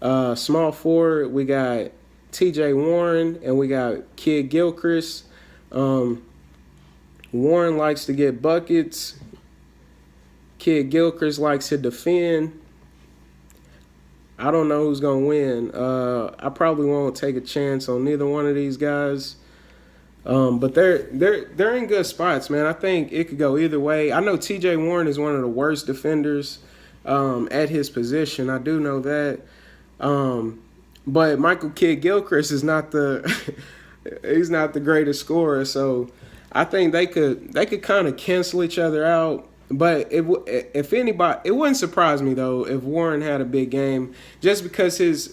Small forward, we got T.J. Warren and we got Kid Gilchrist. Warren likes to get buckets. Kid Gilchrist likes to defend. I don't know who's gonna win. I probably won't take a chance on neither one of these guys. But they're in good spots, man. I think it could go either way. I know T.J. Warren is one of the worst defenders at his position. I do know that. But Michael Kidd Gilchrist is not the he's not the greatest scorer. So I think they could kind of cancel each other out. But if anybody, it wouldn't surprise me though if Warren had a big game, just because his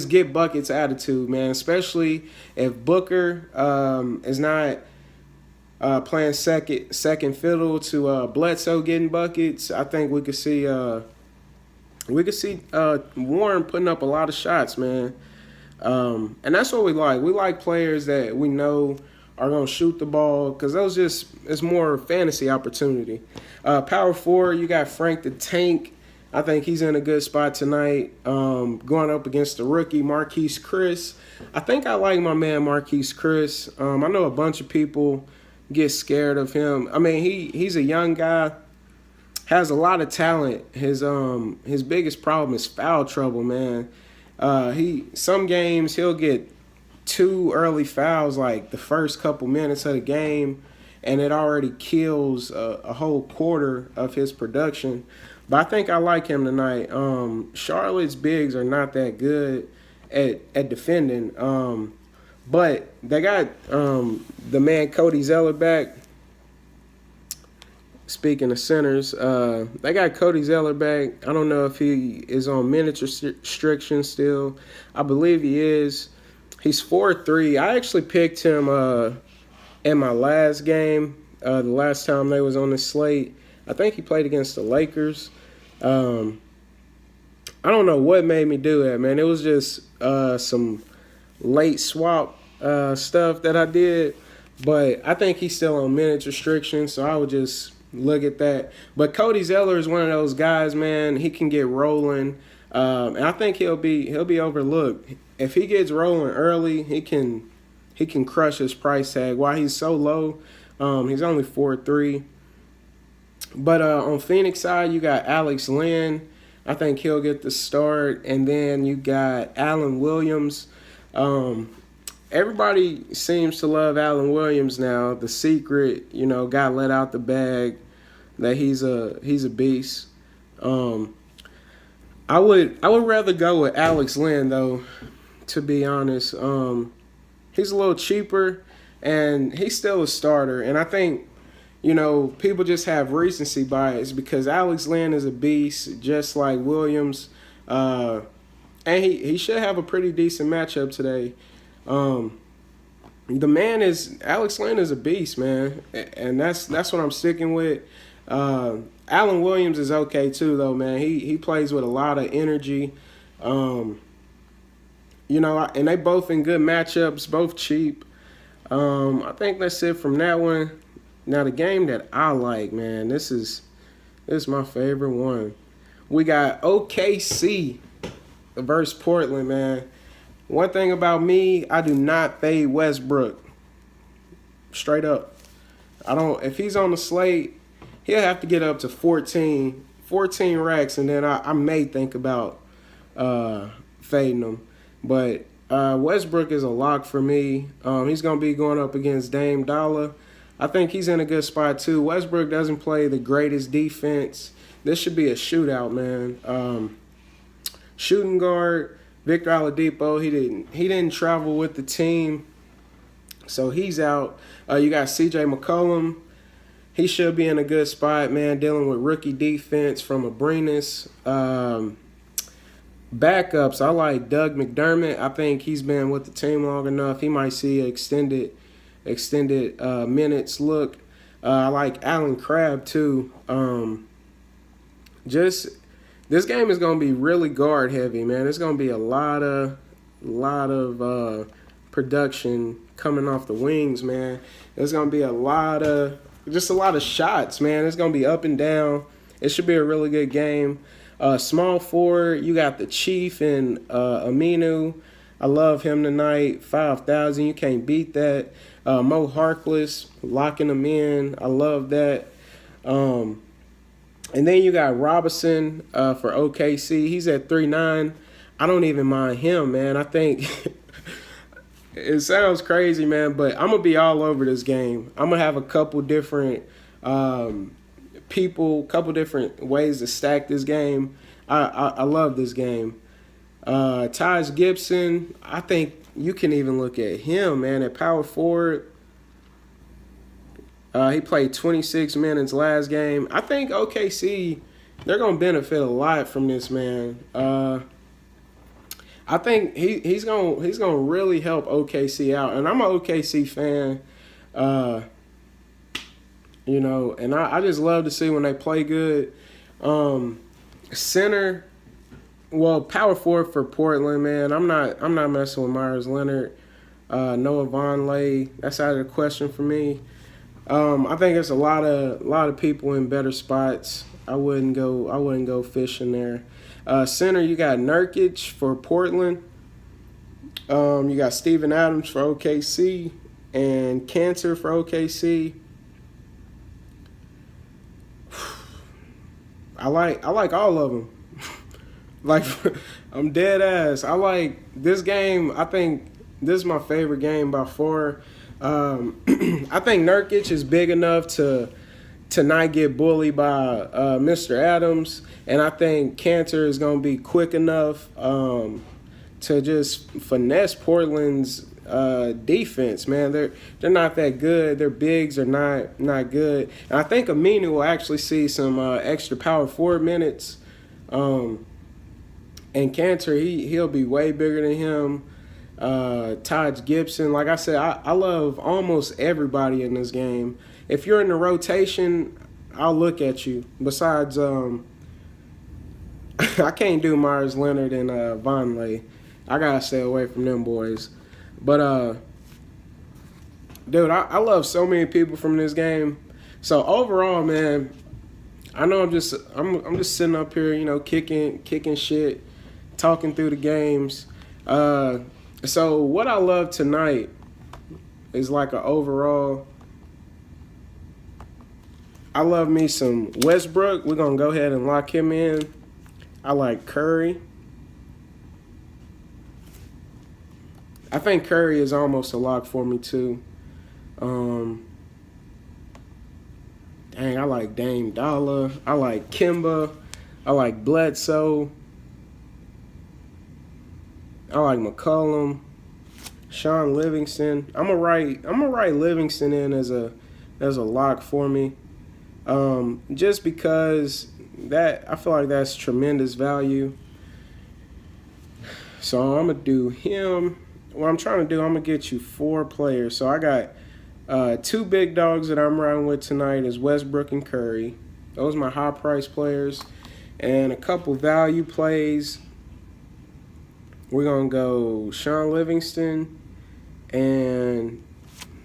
get buckets attitude, man. Especially if Booker is not playing second fiddle to Bledsoe getting buckets. I think we could see Warren putting up a lot of shots, man. And that's what we like. We like players that we know are going to shoot the ball, because it's more fantasy opportunity. Power forward, you got Frank the Tank. I think he's in a good spot tonight, going up against the rookie, Marquise Chris. I think I like my man Marquise Chris. I know a bunch of people get scared of him. I mean, he's a young guy, has a lot of talent. His biggest problem is foul trouble, man. Some games he'll get 2 early fouls like the first couple minutes of the game, and it already kills a whole quarter of his production. But I think I like him tonight. Charlotte's bigs are not that good at defending, but they got the man Cody Zeller back. Speaking of centers, they got Cody Zeller back. I don't know if he is on minutes restriction still. I believe he is. He's 4'3". I actually picked him in my last game, the last time they was on the slate. I think he played against the Lakers. I don't know what made me do that, man. It was just some late swap stuff that I did. But I think he's still on minutes restriction, so I would just look at that. But Cody Zeller is one of those guys, man. He can get rolling, and I think he'll be overlooked. If he gets rolling early, he can crush his price tag. While he's so low, he's only 4'3". But on Phoenix side, you got Alex Len. I think he'll get the start, and then you got Allen Williams. Everybody seems to love Allen Williams now. The secret, got let out the bag that he's a beast. I would rather go with Alex Len though, to be honest. He's a little cheaper, and he's still a starter. And I think, people just have recency bias, because Alex Len is a beast, just like Williams. And he should have a pretty decent matchup today. Alex Len is a beast, man, and that's what I'm sticking with. Allen Williams is okay too, though, man. He plays with a lot of energy. And they both in good matchups, both cheap. I think that's it from that one. Now the game that I like, man, this is my favorite one. We got OKC versus Portland, man. One thing about me, I do not fade Westbrook. Straight up. If he's on the slate, he'll have to get up to 14 racks, and then I may think about fading him. But Westbrook is a lock for me. He's going to be going up against Dame Dollar. I think he's in a good spot too. Westbrook doesn't play the greatest defense. This should be a shootout, man. Shooting guard, Victor Oladipo, he didn't travel with the team, so he's out. You got C.J. McCollum. He should be in a good spot, man, dealing with rookie defense from Abrinas. Backups, I like Doug McDermott. I think he's been with the team long enough. He might see an extended minutes look. I like Alan Crabb too. This game is going to be really guard heavy, man. It's going to be a lot of production coming off the wings, man. There's going to be a lot of shots, man. It's going to be up and down. It should be a really good game. Small forward, you got the Chief and Aminu. I love him tonight. 5,000. You can't beat that. Mo Harkless, locking him in. I love that. And then you got Robinson for OKC. He's at 3.9. I don't even mind him, man. I think it sounds crazy, man, but I'm going to be all over this game. I'm going to have a couple different people, couple different ways to stack this game. I love this game. Taj Gibson, I think you can even look at him, man, at power forward. He played 26 minutes last game. I think OKC, they're going to benefit a lot from this, man. I think he's gonna really help OKC out. And I'm an OKC fan, and I just love to see when they play good. Center, well, power forward for Portland, man. I'm not messing with Myers Leonard. Noah Vonleh, that's out of the question for me. I think there's a lot of people in better spots. I wouldn't go fishing there. Center, you got Nurkic for Portland. You got Steven Adams for OKC and Cantor for OKC. I like all of them. Like, I'm dead ass. I like this game. I think this is my favorite game by far. I think Nurkic is big enough to not get bullied by Mr. Adams, and I think Cantor is going to be quick enough to just finesse Portland's defense. Man, they're not that good. Their bigs are not good, and I think Aminu will actually see some extra power forward minutes. And Cantor, he'll be way bigger than him. Taj Gibson, like I said, I love almost everybody in this game. If you're in the rotation, I'll look at you. Besides, I can't do Myers Leonard and Vonleh. I gotta stay away from them boys. But dude, I love so many people from this game. So overall, man, I know I'm just sitting up here, kicking shit, talking through the games. So what I love tonight is like an overall. I love me some Westbrook. We're going to go ahead and lock him in. I like Curry. I think Curry is almost a lock for me too. Dang, I like Dame Dollar. I like Kimba. I like Bledsoe. I like McCollum. Sean Livingston. I'm gonna write Livingston in as a lock for me. Just because I feel like that's tremendous value. So I'm gonna do him. What I'm trying to do, I'm gonna get you 4 players. So I got 2 big dogs that I'm riding with tonight is Westbrook and Curry. Those are my high price players, and a couple value plays. We're gonna go Sean Livingston, and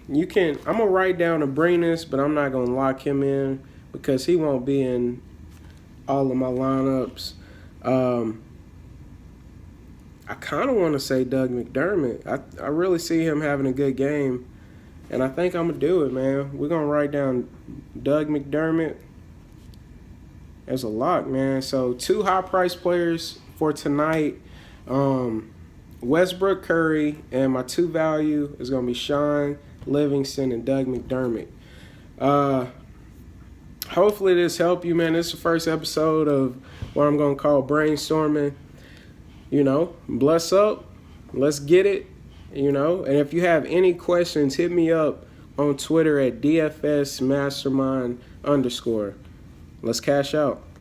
I'm gonna write down Abrinas, but I'm not gonna lock him in because he won't be in all of my lineups. I kind of want to say Doug McDermott. I really see him having a good game, and I think I'm going to do it, man. We're going to write down Doug McDermott as a lock, man. So 2 high-priced players for tonight, Westbrook, Curry, and my 2 value is going to be Sean Livingston and Doug McDermott. Hopefully this helped you, man. This is the first episode of what I'm going to call Brainstorming. Bless up. Let's get it. And if you have any questions, hit me up on Twitter at DFSMasterMind_. Let's cash out.